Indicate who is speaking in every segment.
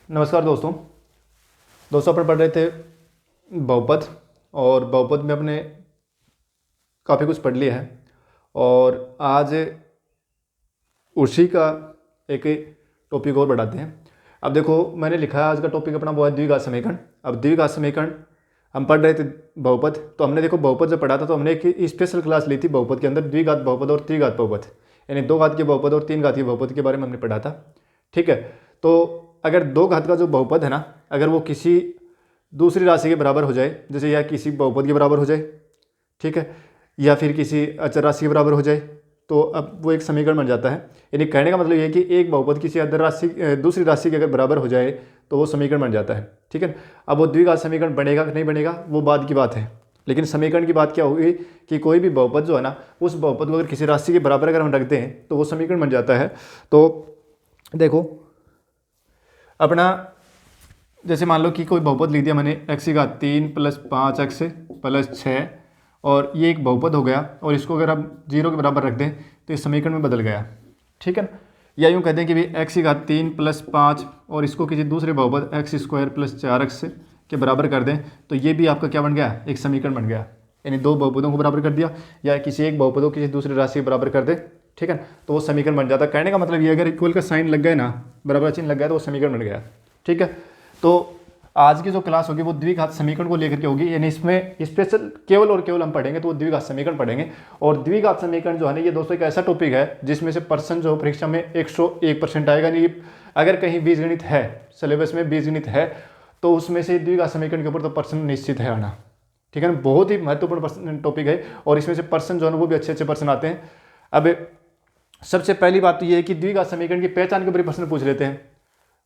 Speaker 1: नमस्कार दोस्तों अपन पढ़ रहे थे बहुपद। और बहुपद में अपने काफ़ी कुछ पढ़ लिया है और आज उसी का एक टॉपिक और बढ़ाते हैं। अब देखो मैंने लिखा है आज का टॉपिक अपना वो है द्विघात समीकरण। अब द्विघात समीकरण हम पढ़ रहे थे बहुपद, तो हमने देखो बहुपद जब पढ़ा था तो हमने एक स्पेशल क्लास ली थी बहुपद के अंदर, द्विघात बहुपद और त्रिघात बहुपद, यानी दो घात के बहुपद और तीन घात के बहुपद के बारे में हमने पढ़ा था। ठीक है, तो अगर दो घात का जो बहुपद है ना, अगर वो किसी दूसरी राशि के बराबर हो जाए, जैसे या किसी बहुपद के बराबर हो जाए, ठीक है, या फिर किसी अचर राशि के बराबर हो जाए, तो अब वो एक समीकरण बन जाता है। यानी कहने का मतलब ये है कि एक बहुपद किसी अदर राशि दूसरी राशि के अगर बराबर हो जाए तो वो समीकरण बन जाता है। ठीक है, अब वो द्विघात समीकरण बनेगा कि नहीं बनेगा वो बाद की बात है, लेकिन समीकरण की बात क्या होगी कि कोई भी बहुपद जो है ना, उस बहुपद को अगर किसी राशि के बराबर अगर हम रखते हैं तो वो समीकरण बन जाता है। तो देखो अपना जैसे मान लो कि कोई बहुपद लिख दिया मैंने x की घात 3 + 5x + 6, और ये एक बहुपद हो गया और इसको अगर हम 0 के बराबर रख दें तो ये समीकरण में बदल गया। ठीक है ना, या यूँ कहते हैं कि भाई x की घात 3 + 5 और इसको किसी दूसरे बहुपद x² + 4x के बराबर कर दें तो ये भी आपका क्या बन गया, एक समीकरण बन गया। यानी दो बहुपदों को बराबर कर दिया या किसी एक बहुपद को किसी दूसरी राशि के बराबर कर दे, ठीक है, तो वो समीकरण बन जाता है। कहने का मतलब ये अगर इक्वल का साइन लग गया ना, बराबर चिन्ह लग गया तो वो समीकरण बन गया। ठीक है, तो आज की जो क्लास होगी वो द्विघात समीकरण को लेकर के होगी, यानी इसमें स्पेशल केवल और केवल हम पढ़ेंगे तो वो द्विघात समीकरण पढ़ेंगे। और द्विघात समीकरण जो है ना, ये दोस्तों एक ऐसा टॉपिक है जिसमें से पर्सन जो परीक्षा में 101% आएगा। नहीं, अगर कहीं बीजगणित है, सिलेबस में बीजगणित है, तो उसमें से द्विघात समीकरण के ऊपर तो पर्सन निश्चित है आना। ठीक है ना, बहुत ही महत्वपूर्ण टॉपिक है और इसमें से पर्सन जो है वो भी अच्छे अच्छे पर्सन आते हैं। अब सबसे पहली बात तो ये है कि द्विघात समीकरण की पहचान के ऊपर प्रश्न पूछ लेते हैं।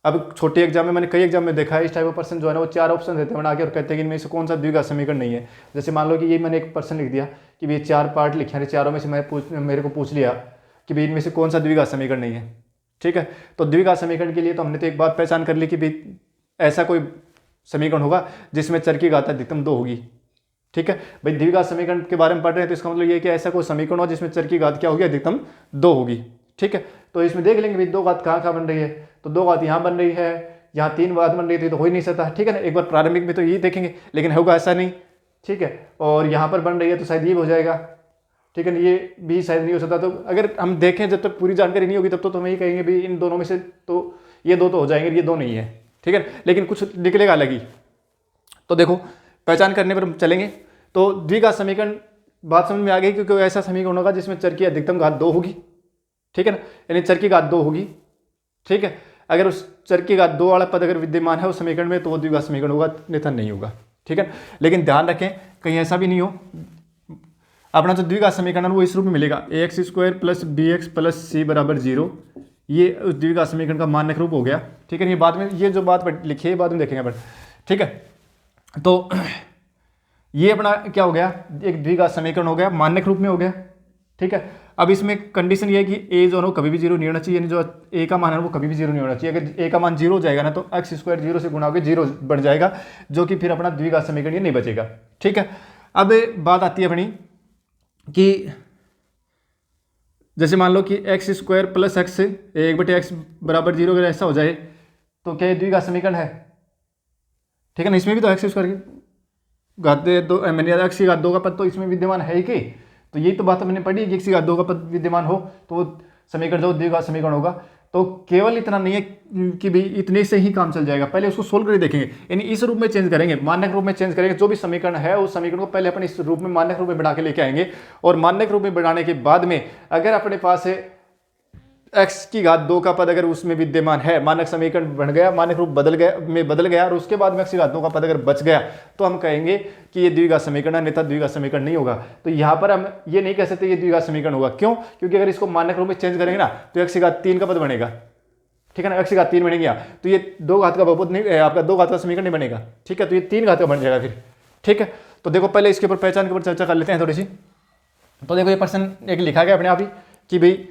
Speaker 1: अब छोटे एग्जाम में मैंने कई एग्जाम में देखा है इस टाइप का पर्सन जो है ना, वो 4 ऑप्शन देते हैं बना के और कहते हैं कि इनमें से कौन सा द्विघात समीकरण नहीं है। जैसे मान लो कि ये मैंने एक पर्सन लिख दिया कि भाई 4 पार्ट लिखे हैं, चारों में से मेरे को पूछ लिया कि भाई इनमें से कौन सा द्विघात समीकरण नहीं है। ठीक है, तो द्विघात समीकरण के लिए तो हमने तो एक बात पहचान कर ली कि भाई ऐसा कोई समीकरण होगा जिसमें चर की घात अधिकतम 2 होगी। ठीक है भाई, द्विघात समीकरण के बारे में पढ़ रहे हैं तो इसका मतलब ये है कि ऐसा कोई समीकरण हो जिसमें चर की घात क्या होगी, अधिकतम 2 होगी। ठीक है, तो इसमें देख लेंगे भाई दो घात कहाँ कहाँ बन रही है, तो दो घात यहाँ बन रही है, यहाँ 3 घात बन रही थी, तो हो ही नहीं सकता। ठीक है ना, एक बार प्रारंभिक में तो ये देखेंगे लेकिन होगा ऐसा नहीं। ठीक है, और यहाँ पर बन रही है तो शायद ये हो जाएगा। ठीक है ना, ये भी शायद नहीं हो सकता। तो अगर हम देखें जब तक पूरी जानकारी नहीं होगी तब तो हम ये कहेंगे भाई इन दोनों में से तो ये दो तो हो जाएंगे, ये दो नहीं है। ठीक है, लेकिन कुछ निकलेगा अलग ही। तो देखो पहचान करने पर हम चलेंगे। तो द्विघात समीकरण बात समझ में आ गई, क्योंकि ऐसा समीकरण होगा जिसमें चर की अधिकतम घात 2 होगी। ठीक है ना, यानी चर की घात 2 होगी। ठीक है, अगर उस चर की घात 2 वाला पद अगर विद्यमान है उस समीकरण में तो वो द्विघात समीकरण होगा, अन्यथा नहीं होगा। ठीक है, लेकिन ध्यान रखें कहीं ऐसा भी नहीं हो अपना जो द्विघात समीकरण है वो इस रूप में मिलेगा, ax² + bx + c = 0। ये उस द्विघात समीकरण का मानक रूप हो गया। ठीक है, ये बाद में ये जो बात लिखी है बाद में देखेंगे अपन। ठीक है, तो ये अपना क्या हो गया, एक द्विघात समीकरण हो गया, मानक रूप में हो गया। ठीक है, अब इसमें कंडीशन ये है कि ए जो है कभी भी 0 नहीं होना चाहिए, यानी जो ए का मान है वो कभी भी 0 नहीं होना चाहिए। अगर ए का मान 0 हो जाएगा ना तो x² 0 से गुणा होकर 0 बन जाएगा, जो कि फिर अपना द्विघात समीकरण ये नहीं बचेगा। ठीक है, अब बात आती है अपनी कि जैसे मान लो कि x² + x 1/x = 0 अगर ऐसा हो जाए तो क्या ये द्विघात समीकरण है। ठीक है ना, इसमें भी तो x² की घात 2 मैंने x की घात 2 का पद तो इसमें विद्यमान है ही कि, तो यही तो बात हमने पढ़ी कि x की घात 2 का पद विद्यमान हो तो वो समीकरण जो द्विघात समीकरण होगा। तो केवल इतना नहीं है कि भाई इतने से ही काम चल जाएगा, पहले उसको सोल्व करके देखेंगे, यानी इस रूप में चेंज करेंगे, मानक रूप में चेंज करेंगे। जो भी समीकरण है उस समीकरण को पहले अपन इस रूप में मानक रूप में बढ़ा के लेके आएंगे, और मानक रूप में बढ़ाने के बाद में अगर अपने पास x की घात 2 का पद अगर उसमें विद्यमान है, मानक समीकरण बन गया, मानक रूप बदल गया और उसके बाद में x की घात 2 का पद अगर बच गया तो हम कहेंगे कि ये द्विघात समीकरण है, अन्यथा द्विघात समीकरण नहीं होगा। तो यहाँ पर हम ये नहीं कह सकते ये द्विघात समीकरण होगा। क्यों? क्योंकि अगर इसको मानक रूप में चेंज करेंगे ना तो x की घात 3 का पद बनेगा। ठीक है ना, x की घात 3 बनेगा तो ये 2 घात का बहुपद नहीं, आपका 2 घात का समीकरण नहीं बनेगा। ठीक है, तो ये 3 घात का बन जाएगा फिर। ठीक है, तो देखो पहले इसके ऊपर पहचान के ऊपर चर्चा कर लेते हैं थोड़ी सी। तो देखो ये पर्सन एक लिखा गया अपने आप ही कि भाई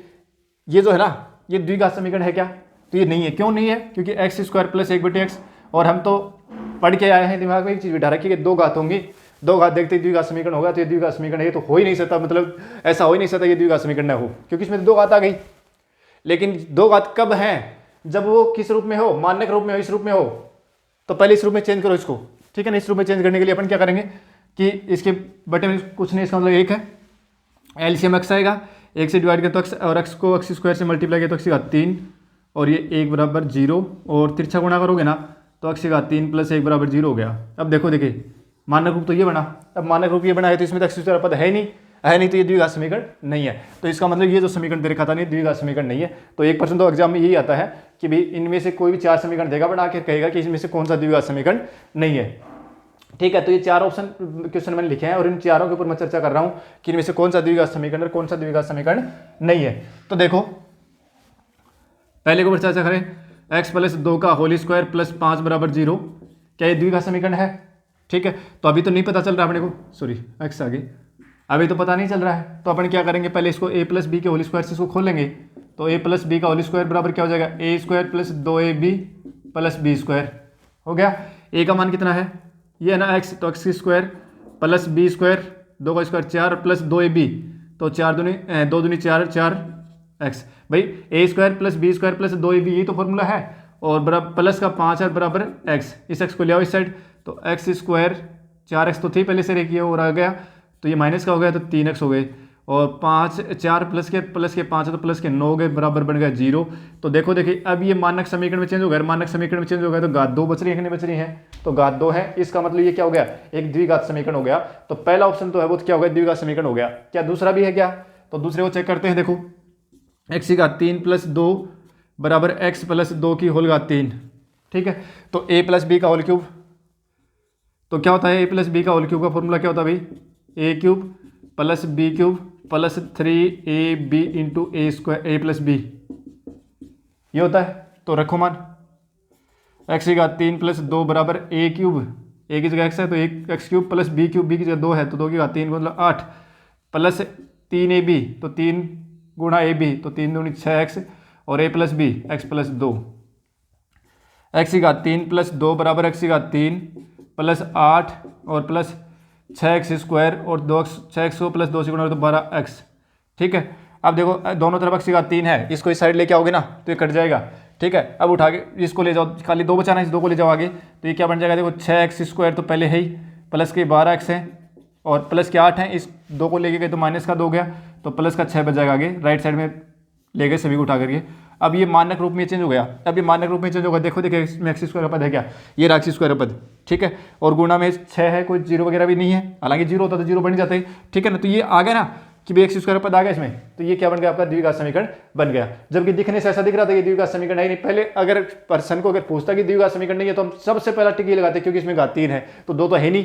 Speaker 1: ये जो है ना ये द्विघात समीकरण है क्या, तो ये नहीं है। क्यों नहीं है? क्योंकि x² + 1/x, और हम तो पढ़ के आए हैं, दिमाग में एक चीज़ बिठा रखी है कि 2 घात होंगी, 2 घात देखते ही द्विघात समीकरण होगा, तो ये द्विघात समीकरण है, तो हो ही नहीं सकता, मतलब ऐसा हो ही नहीं सकता ये द्विघात समीकरण ना हो, क्योंकि इसमें 2 घात आ गई। लेकिन 2 घात कब हैं? जब वो किस रूप में हो, मानक रूप में हो, इस रूप में हो, तो पहले इस रूप में चेंज करो इसको, ठीक है ना। इस रूप में चेंज करने के लिए अपन क्या करेंगे कि इसके बटे में कुछ नहीं, इसका मतलब 1 है, एलसीएम एक्स आएगा, 1 से डिवाइड किया तो एक्स, और एक्स को एक्स स्क्वायर से मल्टीप्लाई किया तो एक्स की घात 3, और ये 1 बराबर 0, और तिरछा गुणा करोगे ना तो एक्स की घात 3 प्लस 1 बराबर 0 हो गया। अब देखो देखिए मानक रूप तो ये बना, अब मानक रूप ये बना है तो इसमें तो एक्स स्क्वायर पद है नहीं, तो ये द्विघात समीकरण नहीं है। तो इसका मतलब ये जो समीकरण तेरे खाता नहीं द्विघात समीकरण नहीं है। तो 1% तो एग्जाम में यही आता है कि भाई इनमें से कोई भी 4 समीकरण देगा बना के, कहेगा कि इसमें से कौन सा द्विघात समीकरण नहीं है, ठीक है। तो ये 4 ऑप्शन क्वेश्चन मैंने लिखे हैं और इन चारों के ऊपर मैं चर्चा कर रहा हूं कि इनमें से कौन सा द्विघात समीकरण और कौन सा द्विघात समीकरण नहीं है। तो देखो पहले के ऊपर चर्चा करें, x प्लस 2 का होल स्क्वायर प्लस 5 बराबर 0, क्या ये द्विघात समीकरण है, ठीक है। तो अभी तो नहीं पता चल रहा अपने को, सॉरी एक्स आगे, अभी तो पता नहीं चल रहा है, तो अपन क्या करेंगे पहले इसको a प्लस बी के होल स्क्वायर से इसको खोलेंगे, तो a प्लस बी का होल स्क्वायर बराबर क्या हो जाएगा, a square plus 2ab plus B square हो गया। a का मान कितना है, ये है ना x, तो x square plus B square, 2 का स्क्वायर 4 प्लस 2ab, तो 2 दूनी 4 4x, भाई a square plus B square plus 2ab यही तो फॉर्मूला है, और बराबर प्लस का 5 है बराबर x, इस x को ले आओ इस साइड, तो x स्क्वायर 4x तो थी पहले से रेखी और आ गया, तो ये माइनस का हो गया तो 3x हो गए, और 5 4 प्लस के 5 है तो प्लस के 9 हो गए, बराबर बन गया 0। तो देखो देखिए अब ये मानक समीकरण में चेंज हो गया, मानक समीकरण में चेंज हो गया तो घात 2 बच रही है कि नहीं बच रही है, तो घात 2 है, इसका मतलब ये क्या हो गया, एक द्विघात समीकरण हो गया। तो पहला ऑप्शन तो है वो क्या हो गया, द्विघात समीकरण हो गया। क्या दूसरा भी है क्या, तो दूसरे को चेक करते हैं। देखो x की घात 3 प्लस 2 बराबर x प्लस 2 की होल घात 3, ठीक है। तो a प्लस बी का होल क्यूब, तो क्या होता है a प्लस बी का होल क्यूब का फॉर्मूला क्या होता है भाई, a cube plus B cube plus 3ab into A square a plus B, ये होता है। तो रखो मान x की घात 3 प्लस 2 बराबर a क्यूब, a की जगह x है तो x cube plus b cube, b की जगह 2 है तो 2 की घात 3 मतलब 8 प्लस 3ab, तो 3 गुणा ab, तो 3 दूनी 6x, और a plus B x plus 2, x की घात 3 प्लस 2 बराबर x की घात 3 प्लस 8 और प्लस 6x स्क्वायर, और 6x को प्लस 2 से गुणा तो 12x, ठीक है। अब देखो दोनों तरफ x की घात 3 है, इसको इस साइड लेके आओगे ना तो ये कट जाएगा, ठीक है। अब उठा के इसको ले जाओ, खाली 2 बचाना है, इस 2 को ले जाओ आगे, तो ये क्या बन जाएगा, देखो 6x स्क्वायर तो पहले है ही, प्लस के 12x है और प्लस के 8 है, इस 2 को लेके गए तो माइनस का 2 हो गया, तो प्लस का 6 बच जाएगा आगे, राइट साइड में ले गए सभी को उठा करके। अब ये मानक रूप में चेंज हो गया, अब ये मानक रूप में चेंज होगा, देखो देखिए इसमें एक्स स्क्वायर पद है क्या, ये एक्स स्क्वायर पद, ठीक है, और गुणा में 6 है, कोई 0 वगैरह भी नहीं है, हालांकि 0 होता तो 0 बन जाता है, ठीक है ना। तो ये आ गया ना कि भाई एक्स स्क्वायर पद आ गया इसमें, तो ये क्या बन गया, आपका द्विघात समीकरण बन गया। जबकि दिखने से ऐसा दिख रहा था ये द्विघात समीकरण है नहीं। पहले अगर पर्सन को अगर पूछता कि द्विघात समीकरण नहीं है तो हम सबसे पहला टिक ये लगाते क्योंकि इसमें घात 3 है, तो 2 तो है नहीं,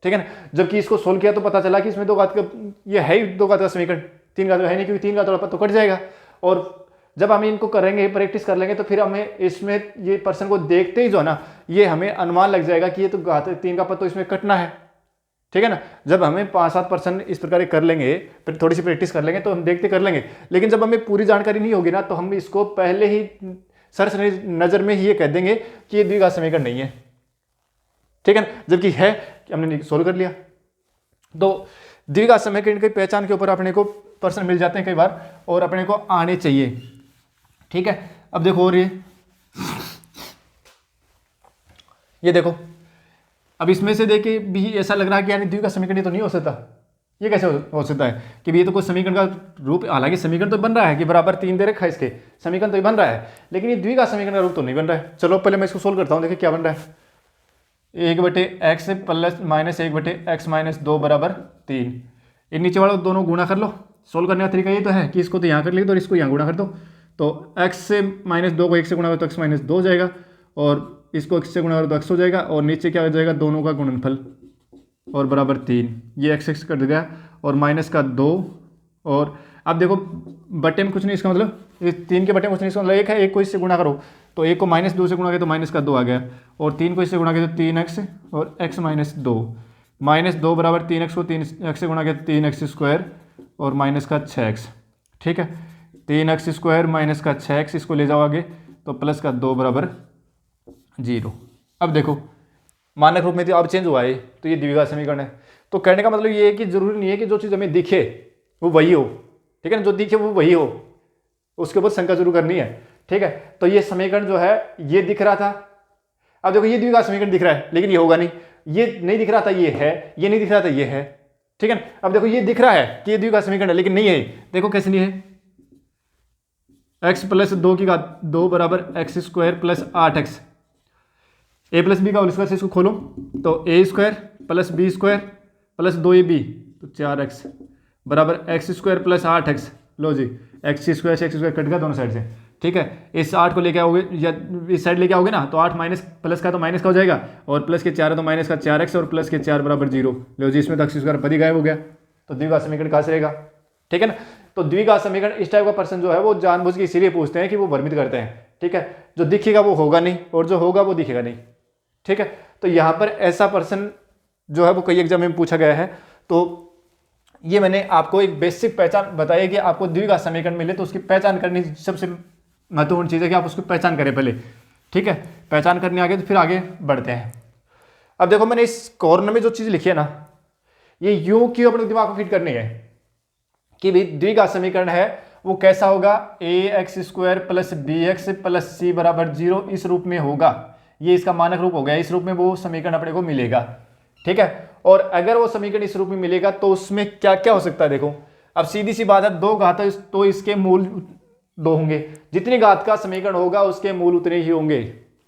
Speaker 1: ठीक है ना। जबकि इसको सोल्व किया तो पता चला कि इसमें 2 घात का, ये है ही 2 घात का समीकरण, 3 घात है नहीं, क्योंकि 3 घात वाला पद तो कट जाएगा। और जब हम इनको करेंगे, प्रैक्टिस कर लेंगे, तो फिर हमें इसमें ये पर्सन को देखते ही जो है ना, ये हमें अनुमान लग जाएगा कि ये तो घात 3 का पद तो इसमें कटना है, ठीक है ना। जब हमें 5-7% इस प्रकार कर लेंगे, फिर थोड़ी सी प्रैक्टिस कर लेंगे तो हम देखते कर लेंगे। लेकिन जब हमें पूरी जानकारी नहीं होगी ना, तो हम इसको पहले ही सरस नजर में ही ये कह देंगे कि ये द्विघात समीकरण नहीं है, ठीक है ना, जबकि है, हमने सोल्व कर लिया। तो द्विघात समीकरण की पहचान के ऊपर अपने को पर्सन मिल जाते हैं कई बार, और अपने को आने चाहिए, ठीक है। अब देखो, और ये देखो, अब इसमें से देख के भी ऐसा लग रहा है कि यानी द्विघात समीकरण तो नहीं हो सकता, ये कैसे हो सकता है कि ये तो कोई समीकरण का रूप, हालांकि समीकरण तो बन रहा है कि बराबर 3 दे रखा है, इसके समीकरण तो ये बन रहा है, लेकिन ये द्विघात समीकरण का रूप तो नहीं बन रहा है। चलो पहले मैं इसको सोल्व करता हूँ, देखिए क्या बन रहा है, 1/x plus minus 1/x minus 2 बराबर 3, इन नीचे वालों दोनों गुणा कर लो। सोल्व करने का तरीका ये तो है कि इसको तो यहाँ कर ली तो इसको यहाँ गुणा कर दो, तो x से माइनस 2 को 1 से गुणा करो तो x माइनस 2 हो जाएगा, और इसको x से गुणा करो तो x हो जाएगा, और नीचे क्या हो जाएगा, दोनों का गुणनफल, और बराबर 3, ये x कट गया, और माइनस का 2, और अब देखो बटे में कुछ नहीं, इसका मतलब ये 3 के बटे में कुछ नहीं, इसका मतलब 1 है, 1 को इससे गुणा करो तो 1 को माइनस 2 से गुणा किया तो माइनस का 2 आ गया, और 3 को इससे गुणा किया तो 3x और x माइनस 2, माइनस 2 बराबर 3x को 3x से गुणा किया तो 3x स्क्वायर और माइनस का 6x, ठीक है, 3x स्क्वायर माइनस का 6x, इसको ले जाओ आगे तो प्लस का 2 बराबर 0। अब देखो मानक रूप में तो अब चेंज हुआ है, तो ये द्विघात समीकरण है। तो कहने का मतलब ये है कि जरूरी नहीं है कि जो चीज़ हमें दिखे वो वही हो, ठीक है ना, जो दिखे वो वही हो, उसके ऊपर शंका शुरू करनी है ठीक है, तो ये समीकरण जो है ये दिख रहा था। अब देखो ये द्विघात समीकरण दिख रहा है लेकिन ये होगा नहीं, ये नहीं दिख रहा था ये है, ये नहीं दिख रहा था ये है, ठीक है। अब देखो ये दिख रहा है कि ये द्विघात समीकरण है लेकिन नहीं है। देखो कैसे नहीं है, x प्लस 2 की घात 2 बराबर x square plus 8x, a plus B का होल स्क्वायर से इसको खोलो तो a square plus B square plus 2ab तो 4x बराबर एक्स स्क्वायर प्लस 8x। लो जी, एक्स स्क्वायर से एक्स स्क्वायर कट गया दोनों साइड से, ठीक है। इस 8 को लेके आओगे या इस साइड लेके आओगे ना तो 8 माइनस प्लस का तो माइनस का हो जाएगा, और प्लस के 4 है तो माइनस का 4x और प्लस के 4 बराबर 0। लो जी, इसमें तो एक्स स्क्वायर पद ही गायब हो गया, तो द्विघात समीकरण कहाँ से रहेगा, ठीक है ना। तो द्विघात समीकरण इस टाइप का प्रश्न जो है वो जानबूझ के इसीलिए पूछते हैं कि वो भ्रमित करते हैं, ठीक है। जो दिखेगा वो होगा नहीं और जो होगा वो दिखेगा नहीं, ठीक है। तो यहाँ पर ऐसा प्रश्न जो है वो कई एग्जाम में पूछा गया है। तो ये मैंने आपको एक बेसिक पहचान बताई कि आपको द्विघात समीकरण मिले तो उसकी पहचान करनी सबसे महत्वपूर्ण चीज़ है कि आप उसकी पहचान करें पहले, ठीक है। पहचान करने आगे तो फिर आगे बढ़ते हैं। अब देखो मैंने इस कॉर्नर में जो चीज़ लिखी है ना, ये यूं क्यों अपने दिमाग को फिट करनी है कि भाई द्विघात समीकरण है वो कैसा होगा, a x square plus b x plus c बराबर 0 इस रूप में होगा। ये इसका मानक रूप हो गया, इस रूप में वो समीकरण अपने को मिलेगा, ठीक है। और अगर वो समीकरण इस रूप में मिलेगा तो उसमें क्या क्या हो सकता है, देखो अब सीधी सी बात है, 2 घात है तो इसके मूल 2 होंगे, जितनी घात का समीकरण होगा उसके मूल उतने ही होंगे,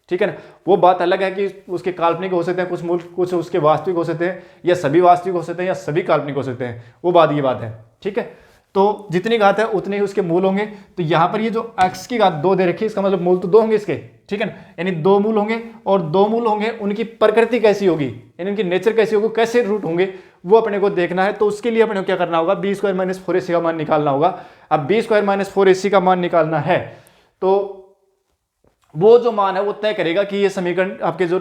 Speaker 1: ठीक है ना। वो बात अलग है कि उसके काल्पनिक हो सकते हैं कुछ मूल, कुछ उसके वास्तविक हो सकते हैं, या सभी वास्तविक हो सकते हैं या सभी काल्पनिक हो सकते हैं, वो बात ये बात है, ठीक है। तो जितनी घात है उतने ही उसके मूल होंगे। तो यहाँ पर ये जो x की घात 2 दे रखी है इसका मतलब मूल तो 2 होंगे इसके, ठीक है ना। यानी 2 मूल होंगे, और 2 मूल होंगे उनकी प्रकृति कैसी होगी, यानी उनकी नेचर कैसी होगी, कैसे रूट होंगे वो अपने को देखना है। तो उसके लिए अपने को क्या करना होगा, बी स्क्वायर माइनस 4ac का मान निकालना होगा। अब बी स्क्वायर माइनस 4ac का मान निकालना है तो वो जो मान है वो तय करेगा कि ये समीकरण आपके जो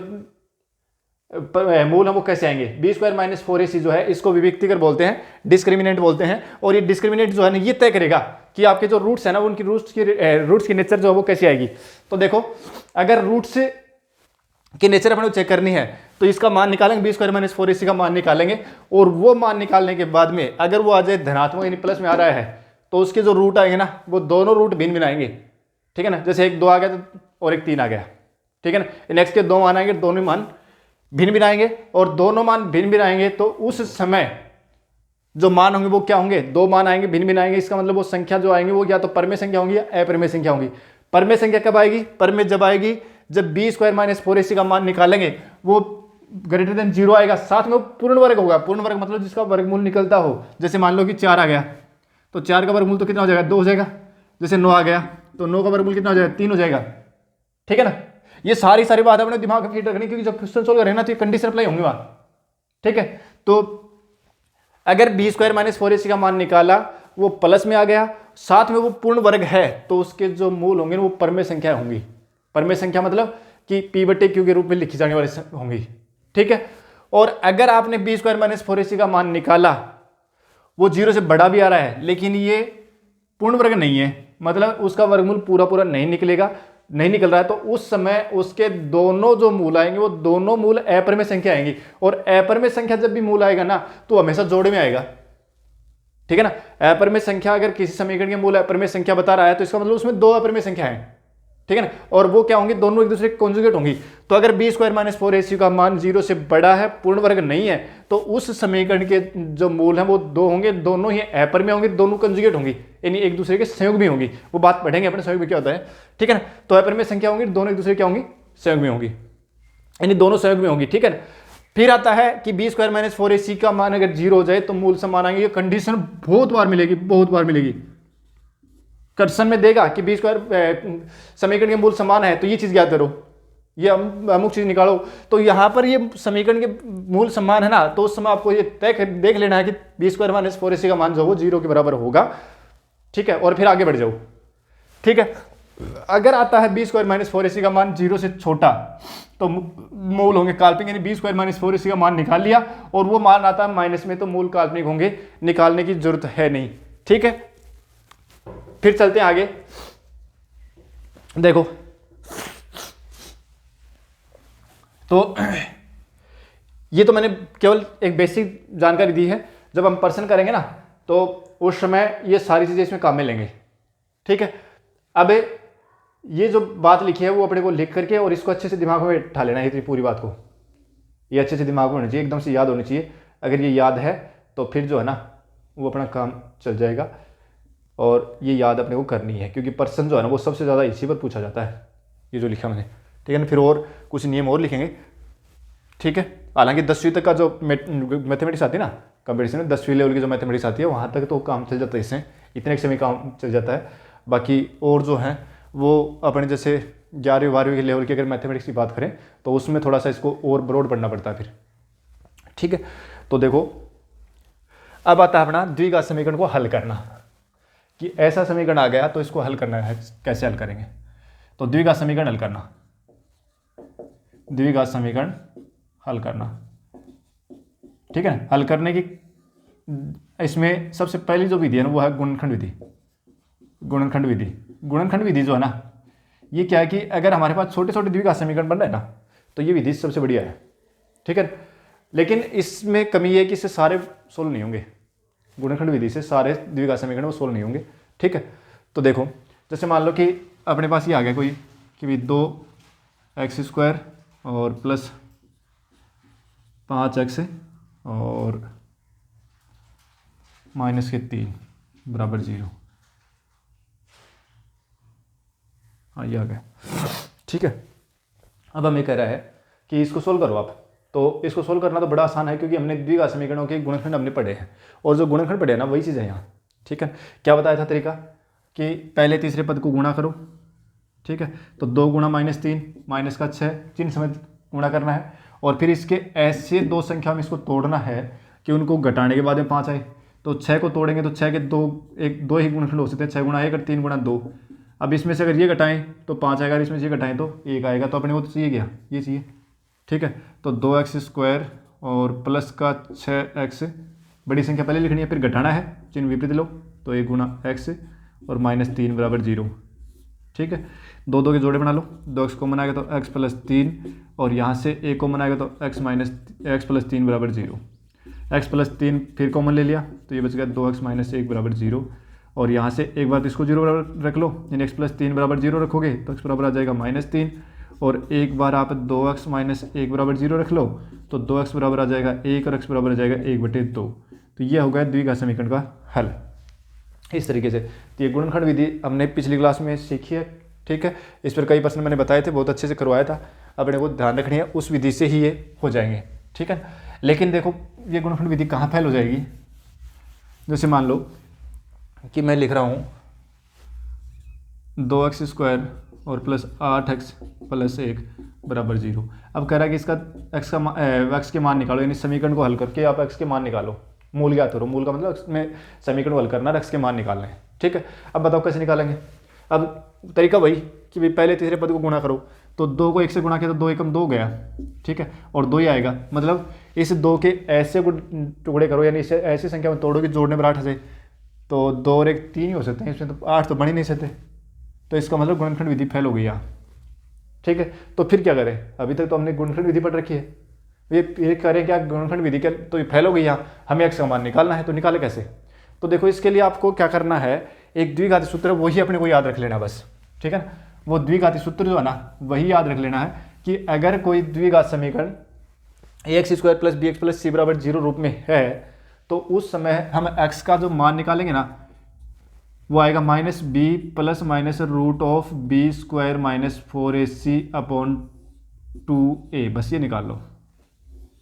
Speaker 1: मूल है वो कैसे आएंगे। बी स्क्वायर माइनस 4ac जो है इसको विविक्तिकर बोलते हैं, डिस्क्रिमिनेंट बोलते हैं, और ये डिस्क्रिमिनेंट जो है ना ये तय करेगा कि आपके जो रूट्स है ना उनकी रूट्स की नेचर जो है वो कैसी आएगी। तो देखो अगर रूट्स की नेचर अपने को चेक करनी है तो इसका मान निकालेंगे, बी स्क्वायर माइनस 4ac का मान निकालेंगे, और वो मान निकालने के बाद में अगर वो आ जाए धनात्मक यानी प्लस में आ रहा है तो उसके जो रूट आएंगे ना वो दोनों रूट भिन्न भिन्न आएंगे, ठीक है ना। जैसे एक 2 आ गया और एक 3 आ गया, ठीक है ना। नेक्स्ट के 2 मान आएंगे, दोनों मान भिन्न भिन्न आएंगे, और दोनों मान भिन्न भिन्न आएंगे तो उस समय जो मान होंगे वो क्या होंगे, 2 मान आएंगे भिन्न भिन्न आएंगे। इसका मतलब वो संख्या जो आएंगी वो या तो परमेय संख्या होंगी या अपरिमेय संख्या होंगी। परमेय संख्या कब आएगी, परमेय जब आएगी जब बी स्क्वायर माइनस 4ac का मान निकालेंगे वो ग्रेटर देन 0 आएगा, साथ में वो पूर्ण वर्ग होगा। पूर्ण वर्ग मतलब जिसका वर्गमूल निकलता हो, जैसे मान लो कि 4 आ गया तो 4 का वर्गमूल तो कितना हो जाएगा, 2 हो जाएगा। जैसे 9 आ गया तो 9 का वर्गमूल कितना हो जाएगा, 3 हो जाएगा, ठीक है ना। ये सारी बात अपने दिमाग में फिट रखनी, क्योंकि जब क्वेश्चन सोल्व करें ना तो ये कंडीशन अप्लाई होंगी वहां, ठीक है। तो अगर बी स्क्वायर माइनस 4ac का मान निकाला वो प्लस में आ गया, साथ में वो पूर्ण वर्ग है, तो उसके जो मूल होंगे वो परमेय संख्या होंगी। परमेय संख्या मतलब कि p/q के रूप में लिखी जाने वाली होंगी, ठीक है। और अगर आपने बी स्क्वायर माइनस 4ac का मान निकाला वो 0 से बड़ा भी आ रहा है लेकिन ये पूर्ण वर्ग नहीं है, मतलब उसका वर्गमूल पूरा नहीं निकलेगा, नहीं निकल रहा है, तो उस समय उसके दोनों जो मूल आएंगे वो दोनों मूल अपरिमेय संख्या आएंगी। और अपरिमेय संख्या जब भी मूल आएगा ना तो हमेशा जोड़े में आएगा, ठीक है ना। अपरिमेय संख्या अगर किसी समीकरण के मूल अपरिमेय संख्या बता रहा है तो इसका मतलब उसमें 2 अपरिमेय संख्या है, ठीक है ना। और वो क्या होंगी, दोनों एक दूसरे के कॉन्जुगेट होंगी। तो अगर बी स्क्वायर माइनस 4ac का मान 0 से बड़ा है, पूर्ण वर्ग नहीं है, तो उस समीकरण के जो मूल हैं वो 2 होंगे, दोनों ही अपरिमेय होंगे, दोनों कंजुगेट होंगी, यानी एक दूसरे के संयोग भी होंगी। वो बात पढ़ेंगे अपने संयोग में क्या होता है, ठीक है ना। तो अपरिमेय संख्या होंगी, दोनों एक दूसरे क्या होंगी, संयोग में होंगी, यानी दोनों संयोग में होंगी, ठीक है ना। फिर आता है कि बी स्क्वायर माइनस 4ac का मान अगर 0 हो जाए तो मूल समान आएंगे। ये कंडीशन बहुत बार मिलेगी, बहुत बार मिलेगी। क्वेश्चन में देगा कि बी स्क्वायर समीकरण के मूल समान है तो ये चीज ज्ञात करो, ये अमुक चीज निकालो। तो यहाँ पर ये समीकरण के मूल समान है ना, तो उस समय आपको ये तय देख लेना है कि बी स्क्वायर माइनस 4ac का मान जो वो 0 के बराबर होगा, ठीक है। और फिर आगे बढ़ जाओ, ठीक है। अगर आता है बी स्क्वायर माइनस 4ac का मान 0 से छोटा तो मूल होंगे काल्पनिक, यानी बी स्क्वायर माइनस 4ac का मान निकाल लिया और वो मान आता है माइनस में तो मूल काल्पनिक होंगे, निकालने की जरूरत है नहीं, ठीक है। फिर चलते हैं आगे, देखो तो ये तो मैंने केवल एक बेसिक जानकारी दी है। जब हम प्रश्न करेंगे ना तो उस समय ये सारी चीजें इसमें काम में लेंगे, ठीक है। अब ये जो बात लिखी है वो अपने को लिख करके और इसको अच्छे से दिमाग में बैठा लेना है, पूरी बात को ये अच्छे से दिमाग में होनी चाहिए, एकदम से याद होनी चाहिए। अगर ये याद है तो फिर जो है ना वो अपना काम चल जाएगा। और ये याद अपने को करनी है, क्योंकि पर्सन जो है ना वो सबसे ज़्यादा इसी पर पूछा जाता है, ये जो लिखा मैंने, ठीक है ना। फिर और कुछ नियम और लिखेंगे, ठीक है। हालांकि 10वीं तक का जो मैथमेटिक्स आती है ना कंपटीशन में, 10वीं लेवल की जो मैथमेटिक्स आती है वहाँ तक तो काम चल जाता है, इससे इतने समय काम चल जाता है। बाकी और जो है वो अपने जैसे 11वीं 12वीं के लेवल की अगर मैथमेटिक्स की बात करें तो उसमें थोड़ा सा इसको और ब्रॉड पढ़ना पड़ता है फिर, ठीक है। तो देखो अब आता है अपना द्विघात समीकरण को हल करना, कि ऐसा समीकरण आ गया तो इसको हल करना है, कैसे हल करेंगे। तो द्विघात समीकरण हल करना, द्विघात समीकरण हल करना, ठीक है। हल करने की इसमें सबसे पहली जो विधि है ना वो है गुणनखंड विधि। गुणनखंड विधि, गुणनखंड विधि जो है ना ये क्या है कि अगर हमारे पास छोटे छोटे द्विघात समीकरण बन रहे हैं ना तो ये विधि सबसे बढ़िया है, ठीक है। लेकिन इसमें कमी है कि इससे सारे सोल्व नहीं होंगे, गुणनखंड विधि से सारे द्विघात समीकरण वो सोल्व नहीं होंगे, ठीक है। तो देखो जैसे मान लो कि अपने पास ये आ गया कोई कि भी 2x² और प्लस 5x और -3 बराबर 0, हाँ ये आ गया, ठीक है। अब हमें कह रहा है कि इसको सोल्व करो आप। तो इसको सोल्व करना तो बड़ा आसान है, क्योंकि हमने द्विघात समीकरणों के गुणनखंड हमने पढ़े हैं, और जो गुणनखंड पढ़े हैं ना वही चीज़ है यहाँ, ठीक है। क्या बताया था तरीका कि पहले तीसरे पद को गुणा करो, ठीक है। तो 2 गुणा -3 माइनस का 6 चिन्ह समेत गुणा करना है, और फिर इसके ऐसे दो संख्या में इसको तोड़ना है कि उनको घटाने के बाद में 5 आए। तो 6 को तोड़ेंगे तो 6 के दो ही गुणनखंड हो सकते हैं, 6 गुणा 1 और 3 गुणा 2। अब इसमें से अगर ये घटाएं तो 5 आएगा, इसमें से ये घटाएं तो 1 आएगा। तो अपने को तो चाहिए क्या, ये चाहिए, ठीक है। तो 2x² और प्लस का 6x, बड़ी संख्या पहले लिखनी है फिर घटाना है, चिन्ह विपरीत लो, तो 1 गुणा x और -3 बराबर 0, ठीक है। 2 के जोड़े बना लो, 2x कॉमन आएगा तो x + 3 और यहाँ से 1 कॉमन आएगा तो x + 3 बराबर 0। x + 3 फिर कॉमन ले लिया तो ये बच गया 2x - 1 बराबर 0, और यहाँ से एक बार इसको 0 बराबर रख लो, यानी x + 3 बराबर 0 रखोगे तो x बराबर आ जाएगा -3, और एक बार आप 2x - 1 बराबर 0 रख लो तो 2x बराबर आ जाएगा 1 और x बराबर आ जाएगा 1/2। तो ये हो गया द्विघात समीकरण का हल। इस तरीके से तो ये गुणनखंड विधि हमने पिछली क्लास में सीखी है, ठीक है। इस पर कई प्रश्न मैंने बताए थे, बहुत अच्छे से करवाया था, अपने को ध्यान रखनी है, उस विधि से ही ये हो जाएंगे, ठीक है। लेकिन देखो ये गुणनखंड विधि कहाँ फेल हो जाएगी, जैसे मान लो कि मैं लिख रहा हूँ 2x² और प्लस 8x + 1 बराबर 0। अब कह रहा है कि इसका x के मान निकालो, यानी समीकरण को हल करके आप x के मान निकालो, मूल ज्ञात करो। मूल का मतलब इसमें समीकरण को हल करना, x के मान निकालना है, ठीक है। अब बताओ कैसे निकालेंगे। अब तरीका वही कि भाई पहले तीसरे पद को गुणा करो, तो 2 को 1 से गुणा किया तो 2 एकम 2 गया, ठीक है, और 2 ही आएगा। मतलब इस 2 के ऐसे टुकड़े करो, यानी इसे ऐसी संख्या में तोड़ो कि जोड़ने पर 8 आ जाए, तो 2 और 1 3 ही हो सकते हैं, इसमें तो 8 तो बन ही नहीं सकते। तो इसका मतलब गुणनखंड विधि फेल हो गई यहाँ, ठीक है। तो फिर क्या करें, अभी तक तो हमने गुणनखंड विधि पढ़ रखी है, ये करें क्या, गुणनखंड विधि क्या, तो ये फेल हो गई यहाँ, हमें x का मान निकालना है। तो निकाले कैसे, तो देखो इसके लिए आपको क्या करना है, एक द्विघाती सूत्र वही अपने को याद रख लेना बस, ठीक है ना। वो द्विघाती सूत्र जो है ना वही याद रख लेना है कि अगर कोई द्विघात समीकरण ax² + bx + c बराबर 0 रूप में है तो उस समय हम x का जो मान निकालेंगे ना वो आएगा -b ± √b² - 4ac/2a, बस ये निकाल लो,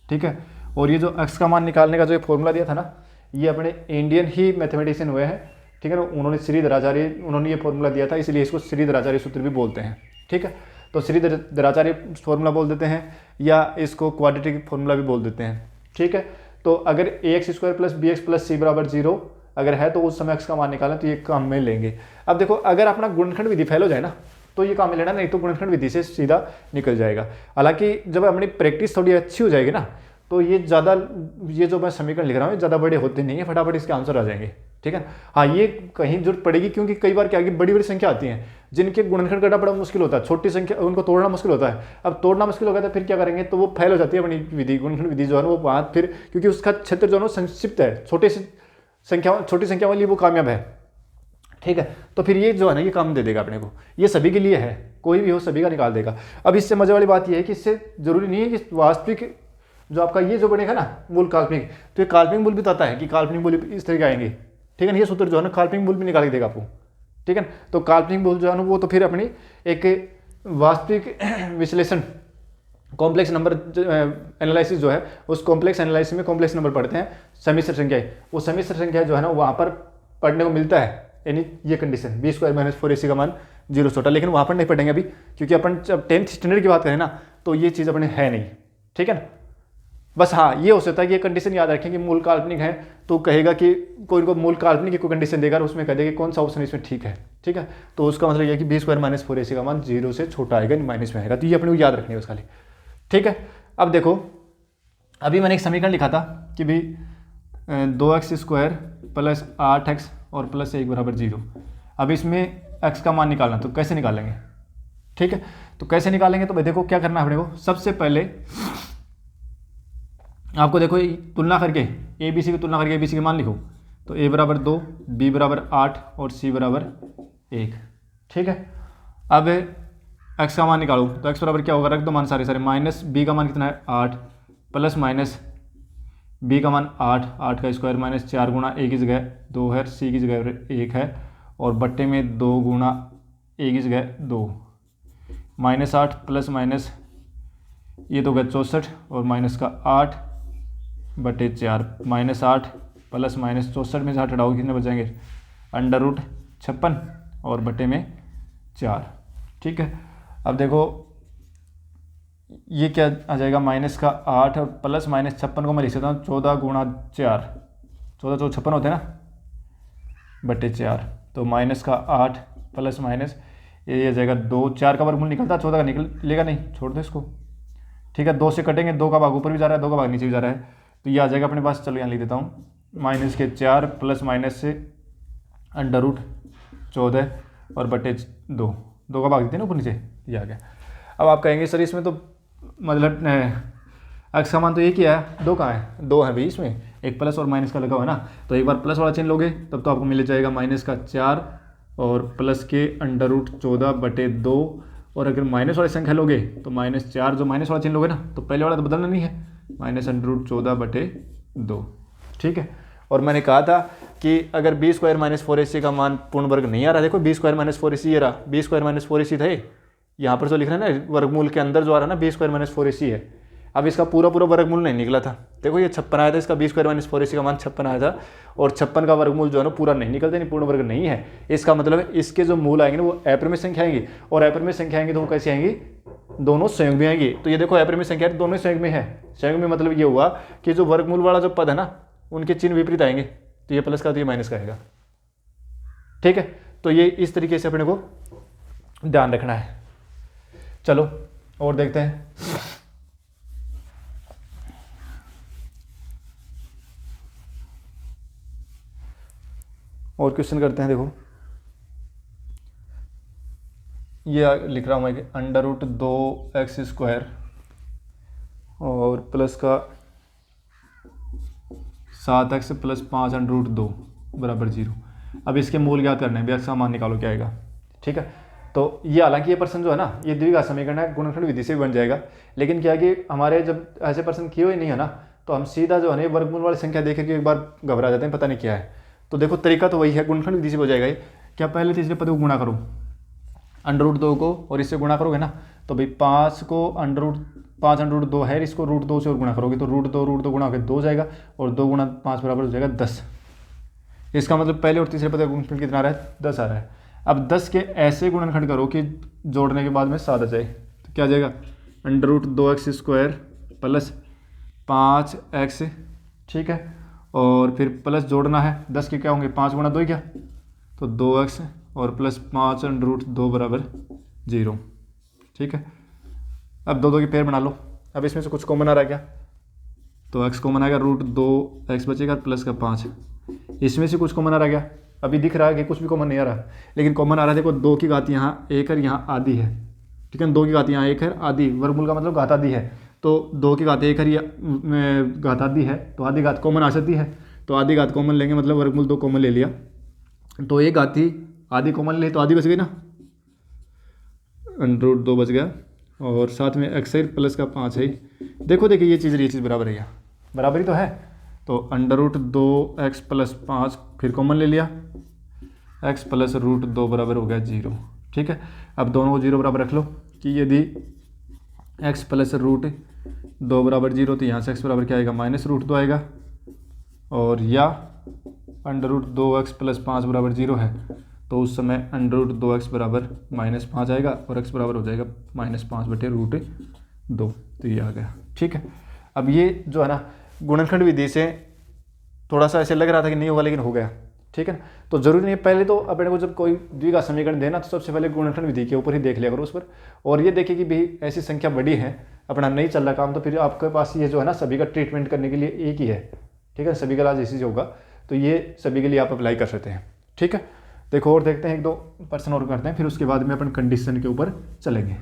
Speaker 1: ठीक है। और ये जो x का मान निकालने का जो फॉर्मूला दिया था ना, ये अपने इंडियन ही मैथमेटिशियन हुए हैं, ठीक है ना, उन्होंने श्रीधराचार्य, उन्होंने ये फॉर्मूला दिया था, इसलिए इसको श्रीधराचार्य सूत्र भी बोलते हैं, ठीक है। तो श्रीधराचार्य फॉर्मूला बोल देते हैं या इसको क्वाड्रेटिक फॉर्मूला भी बोल देते हैं, ठीक है। तो अगर ax² + bx + c बराबर 0 अगर है तो उस समय x का मान निकालें तो ये काम में लेंगे। अब देखो अगर अपना गुणनखंड विधि फेल हो जाए ना तो ये काम में लेना, नहीं तो गुणनखंड विधि से सीधा निकल जाएगा। हालांकि जब अपनी प्रैक्टिस थोड़ी अच्छी हो जाएगी ना तो ये ज़्यादा, ये जो मैं समीकरण लिख रहा हूँ ज़्यादा बड़े होते नहीं है, फटाफट इसके आंसर आ जाएंगे, ठीक है। हाँ ये कहीं जरूरत पड़ेगी, क्योंकि कई बार क्या बड़ी बड़ी संख्या आती हैं जिनके गुणनखंड करना बड़ा मुश्किल होता है, छोटी संख्या उनको तोड़ना मुश्किल होता है। अब तोड़ना मुश्किल होगा तो फिर क्या करेंगे, तो वो फेल हो जाती है अपनी विधि, गुणनखंड विधि जो है वो बात फिर, क्योंकि उसका क्षेत्र जो है संक्षिप्त है, छोटी संख्या वाली वो कामयाब है, ठीक है। तो फिर ये जो है ना ये काम दे देगा अपने को, ये सभी के लिए है, कोई भी हो सभी का निकाल देगा। अब इससे मजे वाली बात ये है कि इससे जरूरी नहीं है कि वास्तविक जो आपका ये जो बनेगा ना मूल काल्पनिक, तो ये काल्पनिक मूल भी बताता है कि काल्पनिक मूल इस तरह के आएंगे, ठीक है ना। ये सूत्र जो है ना काल्पनिक मूल भी निकाल के देगा आपको, ठीक है ना। तो काल्पनिक मूल जो है ना वो तो फिर अपनी एक वास्तविक विश्लेषण कॉम्प्लेक्स नंबर एनालिसिस जो है उस कॉम्प्लेक्स एनालिसिस में कॉम्प्लेक्स नंबर पढ़ते हैं, सम्मिश्र संख्याएं, वो सम्मिश्र संख्या जो है ना वहाँ पर पढ़ने को मिलता है, यानी ये condition B square minus 4ac का मान 0 छोटा, लेकिन वहाँ पर नहीं पढ़ेंगे अभी, क्योंकि अपन जब 10th स्टैंडर्ड की बात करें ना तो ये चीज़ अपने है नहीं, ठीक है ना। बस हाँ ये हो सकता है कि ये कंडीशन याद रखें कि मूल काल्पनिक है तो कहेगा कि कोई को मूल काल्पनिक की कोई कंडीशन देगा और उसमें कह देगा कौन सा ऑप्शन इसमें ठीक है, ठीक है। तो उसका मतलब ये कि बी स्क्वायर माइनस 4ac का मान 0 से छोटा आएगा, माइनस में आएगा, तो ये अपने को याद रखनी है उसका लिए, ठीक है। अब देखो अभी मैंने एक समीकरण लिखा था कि भी 2x स्क्वायर प्लस 8x और प्लस 1 बराबर 0। अब इसमें x का मान निकालना, तो कैसे निकालेंगे, ठीक है। तो कैसे निकालेंगे, तो भाई देखो क्या करना है अपने को, सबसे पहले आपको देखो तुलना करके ए बी सी की तुलना करके ए बी सी के मान लिखो, तो a बराबर 2, b बराबर 8 और c बराबर 1, ठीक है। अब x का मान निकालो, तो x बराबर क्या होगा, रख दो मान सारे सारे, माइनस b का मान कितना है 8 प्लस माइनस b का मान 8 का स्क्वायर माइनस 4 गुणा a की जगह 2 है, c की जगह 1 है, और बट्टे में 2 गुणा a की जगह 2, माइनस 8 प्लस माइनस ये तो गया 64 और माइनस का 8 बटे 4, माइनस 8 प्लस माइनस 64 में से 8 हटाओ कितने बच जाएंगे, अंडर रूट 56 और बटे में 4, ठीक है। अब देखो ये क्या आ जाएगा, माइनस का 8 और प्लस माइनस 56 को मैं लिख सकता हूँ 14 गुणा 4, 14 तो 56 होते हैं ना, बटे 4, तो माइनस का 8 प्लस माइनस ये आ जाएगा 2, 4 का वर्गमूल निकलता है 14 का निकलेगा नहीं, छोड़ दो इसको, ठीक है। 2 से कटेंगे, 2 का भाग ऊपर भी जा रहा है 2 का भाग नीचे भी जा रहा है, तो ये आ जाएगा अपने पास, चलो यहाँ लिख देता हूँ, माइनस के 4 प्लस माइनस से अंडर रूट 14 और बटे 2, 2 का भाग देते हैं ना ऊपर नीचे, ये आ गया। अब आप कहेंगे सर इसमें तो मतलब एक्स का मान तो एक ही है, 2 कहाँ है, 2 है भाई, इसमें एक प्लस और माइनस का लगा हुआ है ना, तो एक बार प्लस वाला चिन्ह लोगे तब तो आपको मिल जाएगा माइनस का 4 और प्लस के अंडर रूट 14 बटे 2, और अगर माइनस वाली संख्या लोगे तो माइनस 4 जो माइनस वाला चिन्ह लोगे ना तो पहले वाला तो बदलना नहीं है, माइनस अंडर रूट 14 बटे 2, ठीक है। और मैंने कहा था कि अगर बी स्क्वायर माइनस 4ac का मान पूर्ण वर्ग नहीं आ रहा, देखो बी स्क्वायर माइनस 4ac ये रहा, बी स्क्वायर माइनस 4ac थे, यहाँ पर जो लिख रहे हैं ना वर्गमूल के अंदर जो आ रहा है ना बी स्क्वायर माइनस 4ac है। अब इसका पूरा वर्गमूल नहीं निकला था, देखो ये 56 आया था, इसका बी स्क्वायर माइनस 4ac का मान 56 आया था, और 56 का वर्गमूल जो है ना पूरा नहीं निकलता, नहीं पूर्ण वर्ग नहीं है। इसका मतलब इसके जो मूल आएंगे ना वो अपरिमेय संख्या आएंगी, और अपरिमेय संख्या आएंगी तो वो कैसे आएंगी, दोनों संयोग में आएंगी। तो ये देखो अपरिमेय संख्या दोनों संयोग में है, संयोग में मतलब ये हुआ कि जो वर्गमूल वाला जो पद है ना उनके चिन्ह विपरीत आएंगे, तो ये प्लस का तो ये माइनस का आएगा, ठीक है। तो ये इस तरीके से अपने को ध्यान रखना है। चलो और देखते हैं, और क्वेश्चन करते हैं। देखो ये लिख रहा हूँ मैं कि अंडर रूट 2x स्क्वायर और प्लस का 7x प्लस 5 अंडर रूट 2 बराबर 0। अब इसके मूल ज्ञात करने हैं, x का मान निकालो क्या आएगा, ठीक है। तो ये हालांकि ये प्रश्न जो है ना ये द्विघात समीकरण है, गुणनखंड विधि से भी बन जाएगा, लेकिन क्या कि हमारे जब ऐसे प्रश्न किए हुए नहीं है ना तो हम सीधा जो है ना वर्गमूल वाली संख्या देख के एक बार घबरा जाते हैं, पता नहीं क्या है। तो देखो तरीका तो वही है, गुणनखंड विधि से हो जाएगा ये। क्या पहले तीसरे पद को गुणा करो अंडर रूट 2 को और इससे गुणा करोगे ना, तो भाई 5 को अंडर रूट 2 है, इसको रूट 2 से और गुणा करोगे तो रूट दो गुणा होकर 2 जाएगा, और 2 गुणा 5 बराबर हो जाएगा 10। इसका मतलब पहले और तीसरे पद का गुणनखंड कितना आ रहा है, 10 आ रहा है। अब 10 के ऐसे गुणनखंड करो कि जोड़ने के बाद में 7 आ जाए, तो क्या आ जाएगा, under root 2x square plus 5x, ठीक है, और फिर प्लस जोड़ना है, 10 के क्या होंगे 5 गुणा 2 क्या, तो 2x और प्लस 5 अंडर रूट 2 बराबर 0, ठीक है। अब 2 के पेयर बना लो, अब इसमें से कुछ कॉमन आ रहा है क्या, तो x कॉमन आएगा, रूट 2x बचेगा प्लस का 5, इसमें से कुछ कॉमन आ रहा क्या, अभी दिख रहा है कि कुछ भी कॉमन नहीं आ रहा, लेकिन कॉमन आ रहा है, देखो 2 की घात यहाँ 1 है, यहाँ आधी है, ठीक है, 2 की घात यहाँ 1 है, आधी वर्गमूल का मतलब घात आधी है, तो 2 की घात 1 है या घात आधी है, तो आधी घात कॉमन आ सकती है, तो आधी घात कॉमन लेंगे मतलब वर्गमूल 2 कॉमन ले लिया, तो एक आधी कॉमन ले तो आधी बच गई ना, √2 बच गया, और साथ में एक्स है प्लस का 5 है। देखो देखिए ये चीज़ बराबर है, क्या बराबर ही तो है। तो √2x प्लस 5 फिर कॉमन ले लिया, x प्लस √2 बराबर हो गया 0। ठीक है, अब दोनों को 0 बराबर रख लो कि यदि x प्लस √2 बराबर 0 तो यहाँ से x बराबर क्या आएगा, -√2 आएगा, और या √2x प्लस 5 बराबर 0 है तो उस समय √2x बराबर -5 आएगा और x बराबर हो जाएगा -5/√2। तो ये आ गया। ठीक है, अब ये जो है ना गुणनखंड विधि से थोड़ा सा ऐसे लग रहा था कि नहीं होगा, लेकिन हो गया। ठीक है ना, तो जरूरी नहीं है, पहले तो अपने को जब कोई द्विघात समीकरण देना तो सबसे पहले गुणनखंड विधि के ऊपर ही देख लिया करो उस पर, और ये देखिए कि भाई ऐसी संख्या बड़ी है, अपना नहीं चल रहा काम, तो फिर आपके पास ये जो है ना सभी का ट्रीटमेंट करने के लिए एक ही है। ठीक है, सभी का इलाज इसी से होगा, तो ये सभी के लिए आप अप्लाई कर सकते हैं। ठीक है, देखो और देखते हैं, 1-2 पर्सन और करते हैं, फिर उसके बाद में अपन कंडीशन के ऊपर चलेंगे।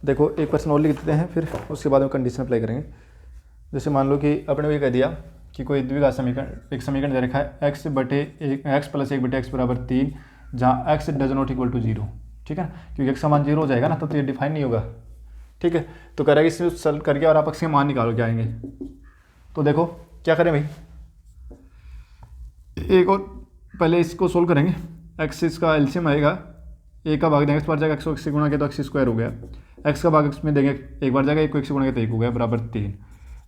Speaker 1: देखो एक पर्सन और लिख देते हैं, फिर उसके बाद में कंडीशन अप्लाई करेंगे। जैसे मान लो कि अपने को ये कह दिया कि कोई द्विघात समीकरण, एक समीकरण दे रखा है x प्लस 1/x बराबर 3, जहाँ x does not equal to 0। ठीक है ना, क्योंकि x का मान 0 हो जाएगा ना तो ये डिफाइन नहीं होगा। ठीक है, तो कह रहा है कि इसमें सॉल्व करके और आप x के मान निकालो क्या आएंगे। तो देखो क्या करें भाई, एक और पहले इसको सोल्व करेंगे। x इसका एलसीएम आएगा, a का भाग देंगे x बार जाएगा, x को x से गुणा किया तो x² हो गया, x का भाग x में देंगे एक बार जाएगा, एक को x से गुणा किया तो 1 हो गया, बराबर 3।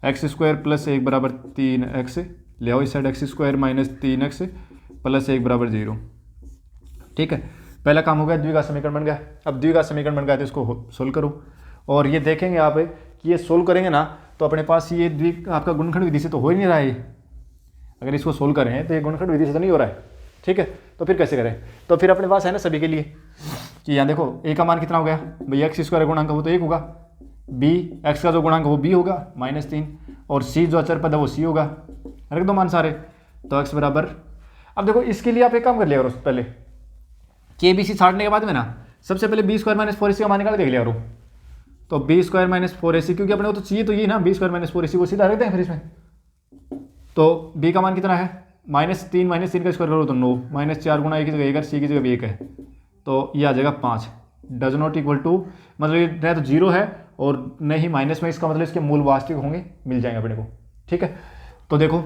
Speaker 1: x² प्लस 1 बराबर 3x, ले आओ इस side x² minus 3x plus 1 बराबर 0। ठीक है, पहला काम हो गया, द्विघात समीकरण बन गया। अब द्विघात समीकरण बन गया तो इसको सोल्व करो, और ये देखेंगे आप कि ये सोल्व करेंगे ना तो अपने पास ये आपका गुणनखंड विधि से तो हो ही नहीं रहा है। अगर इसको सोल्व करें तो ये गुणनखंड विधि से तो नहीं हो रहा है। ठीक है, तो फिर कैसे करें, तो फिर अपने पास है ना सभी के लिए कि यहाँ देखो a का मान कितना हो गया भैया, x² गुणांक वो तो 1 होगा, b x का जो गुणांक वो b होगा -3, और c जो अचर पद है वो c होगा। रख दो मान सारे, तो x बराबर, अब देखो इसके लिए आप एक काम कर लिया करो, पहले के बी सी छाड़ने के बाद में ना सबसे पहले b² - 4ac का मान निकाल देख लिया करो। तो b² - 4ac, क्योंकि अपने को तो चाहिए तो ये ना b² - 4ac, वो सीधा रख दें फिर इसमें। तो b का मान कितना है, -3 का स्क्वायर करो तो 9, -4 गुणा a की जगह 1 है, c की जगह 1 है, तो ये आ जाएगा 5। डज नॉट इक्वल टू, मतलब ये न तो 0 है और न ही माइनस में, इसका मतलब इसके मूल वास्तविक होंगे, मिल जाएंगे अपने को। ठीक है, तो देखो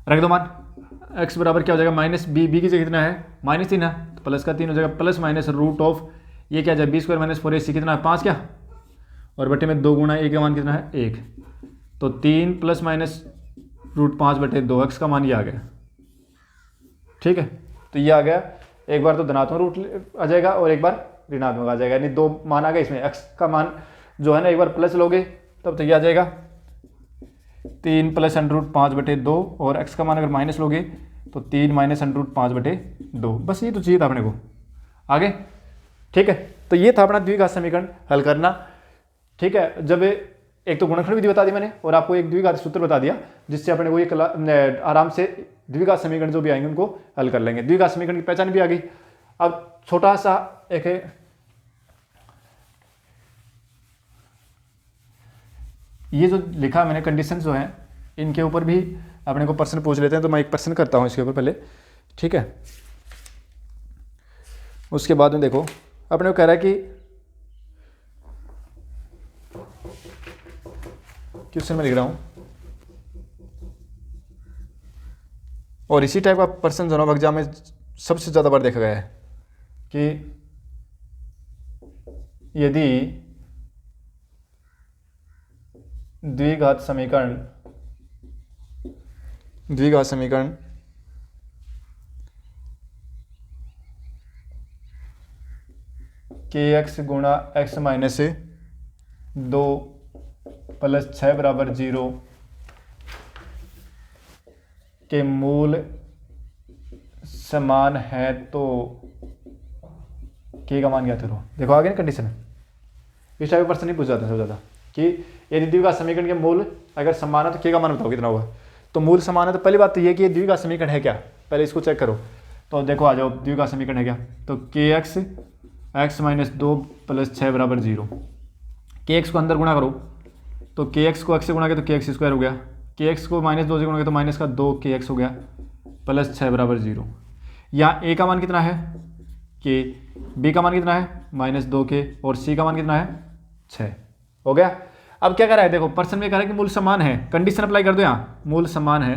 Speaker 1: रख दो मान, x बराबर क्या हो जाएगा, -b की जगह कितना है -3 है, तो प्लस का 3 हो जाएगा, प्लस माइनस रूट ऑफ ये क्या जाए b² - 4ac कितना है 5 क्या, और बटे में 2 गुणा a का मान कितना है 1, तो 3 प्लस माइनस √5/2, x का मान ये आ गया। ठीक है, तो ये आ गया, एक बार तो धनात्मक रूट आ जाएगा और एक बार ऋणात्मक आ जाएगा, यानी 2 मान आ गए इसमें। x का मान जो है ना एक बार प्लस लोगे तब तो ये आ जाएगा 3 प्लस √5/2, और x का मान अगर माइनस लोगे तो 3 माइनस √5/2। बस ये तो चाहिए था अपने को, आगे। ठीक है, तो ये था अपना द्विघात समीकरण हल करना। ठीक है, जब एक तो गुणनखंड विधि बता दी मैंने, और आपको एक द्विघात सूत्र बता दिया, जिससे अपने को ये आराम से द्विघात समीकरण जो भी आएंगे उनको हल कर लेंगे। द्विघात समीकरण की पहचान भी आ गई। अब छोटा सा एक है, ये जो लिखा मैंने कंडीशन जो है इनके ऊपर भी अपने को प्रश्न पूछ लेते हैं, तो मैं एक प्रश्न करता हूँ इसके ऊपर पहले। ठीक है, उसके बाद में देखो अपने को कह रहा है कि क्वेश्चन में लिख रहा हूँ, और इसी टाइप का प्रश्न जो है एग्जाम में सबसे ज़्यादा बार देखा गया है कि यदि द्विघात समीकरण kx गुणा x माइनस 2 प्लस 6 बराबर 0 के मूल समान है तो k का मान ज्ञात करो। देखो आगे ना कंडीशन, इस टाइप का प्रश्न नहीं पूछा जाता सबसे ज़्यादा कि यदि द्विघात समीकरण के मूल अगर समान है तो k का मान बताओ कितना होगा। तो मूल समान है तो पहली बात तो ये कि द्विघात समीकरण है क्या, पहले इसको चेक करो। तो देखो आ जाओ, द्विघात समीकरण है क्या, तो kx x माइनस 2 प्लस 6 बराबर 0, kx को अंदर गुणा करो, तो के एक्स को एक्स से गुणा किया तो के एक्स स्क्वायर हो गया, के एक्स को -2 से गुणा किया तो माइनस का 2 के एक्स हो गया, प्लस 6 बराबर 0। यहाँ ए का मान कितना है के, बी का मान कितना है -2 के, और सी का मान कितना है 6 हो गया। अब क्या कर रहा है देखो, प्रश्न में कह रहा है कि मूल समान है, कंडीशन अप्लाई कर दो यहाँ, मूल समान है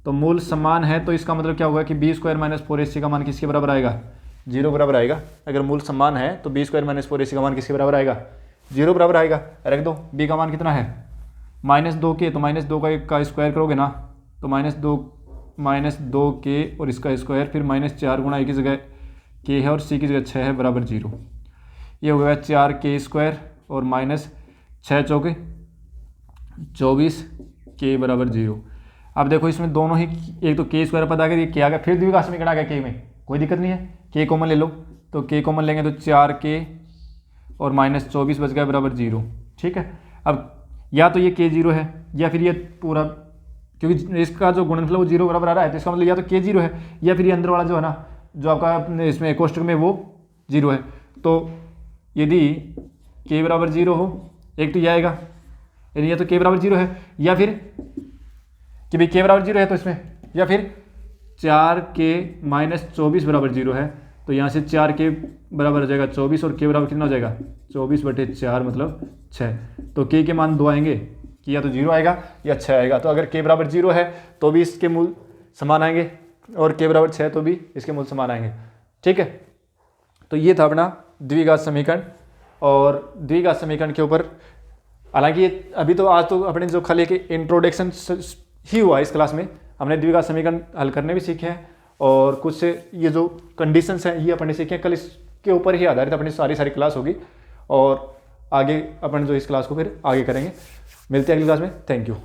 Speaker 1: तो मूल समान है तो इसका मतलब क्या होगा कि बी स्क्वायर माइनस 4ac का मान किसके बराबर आएगा, 0 बराबर आएगा। अगर मूल समान है तो बी स्क्वायर माइनस 4ac का मान किसके बराबर आएगा, 0 बराबर आएगा। रख दो, बी का मान कितना है -2 के, तो -2 का स्क्वायर करोगे ना तो -2 के और इसका स्क्वायर, फिर -4 गुणा ए की जगह के है और सी की जगह 6 है बराबर 0। ये हो गया 4 के स्क्वायर और -6 चौके 24 के बराबर 0। अब देखो इसमें दोनों ही, एक तो के स्क्वायर पद आ गया, ये के आ गया, फिर द्विघात समीकरण आ गया के में, कोई दिक्कत नहीं है, के कॉमन ले लो, तो के कॉमन लेंगे तो 4 के और -24 बच गया बराबर 0। ठीक है, अब या तो ये के 0 है या फिर ये पूरा, क्योंकि इसका जो गुणनफल वो 0 बराबर आ रहा है तो इसका मतलब या तो के 0 है या फिर ये अंदर वाला जो है ना, जो आपका इसमें कोष्टक में वो 0 है। तो यदि के बराबर 0 हो, एक तो ये आएगा, यानी या तो के बराबर 0 है या फिर कि भाई के बराबर 0 है तो इसमें, या फिर 4 के -24 बराबर 0 है, तो यहाँ से 4 के बराबर हो जाएगा 24 और के बराबर कितना हो जाएगा 24/4 मतलब 6। तो के मान 2 आएंगे कि या तो 0 आएगा या 6 आएगा। तो अगर के बराबर 0 है तो भी इसके मूल समान आएंगे और के बराबर 6 तो भी इसके मूल समान आएंगे। ठीक है, तो ये था अपना द्विघात समीकरण। और द्विघात समीकरण के ऊपर हालांकि अभी तो आज तो अपने जो खाली एक इंट्रोडक्शन ही हुआ इस क्लास में, हमने द्विघात समीकरण हल करने भी सीखे हैं और कुछ से ये जो कंडीशंस हैं ये अपने सीखे हैं। कल इसके ऊपर ही आधारित अपनी सारी क्लास होगी और आगे अपन जो इस क्लास को फिर आगे करेंगे। मिलते हैं अगली क्लास में। Thank you.